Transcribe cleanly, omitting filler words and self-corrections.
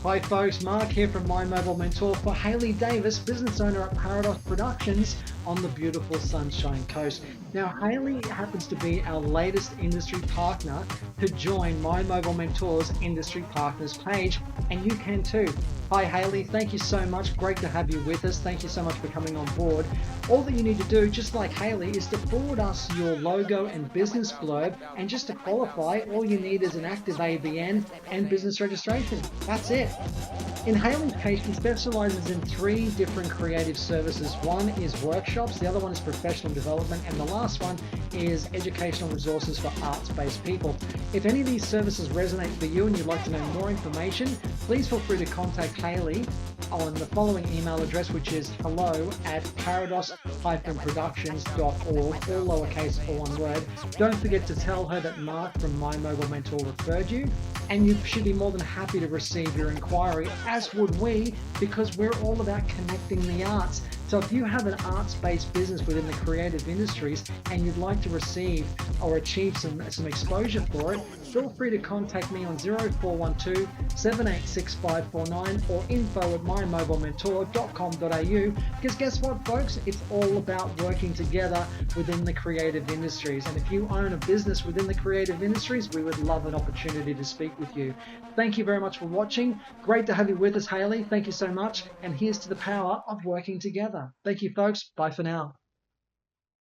Hi folks, Mark here from My Mobile Mentor for Hayley Davis, business owner at Parados Productions on the beautiful Sunshine Coast. Now, Hayley happens to be our latest industry partner to join My Mobile Mentor's Industry Partners page, and you can too. Hi Hayley, thank you so much. Great to have you with us. Thank you so much for coming on board. All that you need to do, just like Hayley, is to forward us your logo and business blurb, and just to qualify, all you need is an active ABN and business registration. That's it. In Hayley's case, she specializes in 3 different creative services. One is workshops, the other one is professional development, and the last one is educational resources for arts-based people. If any of these services resonate for you and you'd like to know more information, please feel free to contact Hayley on the following email address, which is hello@parados-productions.org, all lowercase, all one word. Don't forget to tell her that Mark from My Mobile Mentor referred you, and you should be more than happy to receive your inquiry, as would we, because we're all about connecting the arts. So if you have an arts-based business within the creative industries and you'd like to receive or achieve some exposure for it, feel free to contact me on 0412 786 549 or info@mymobilementor.com.au, because guess what folks, it's all about working together within the creative industries. And if you own a business within the creative industries, we would love an opportunity to speak with you. Thank you very much for watching. Great to have you with us, Hayley. Thank you so much. And here's to the power of working together. Thank you folks. Bye for now.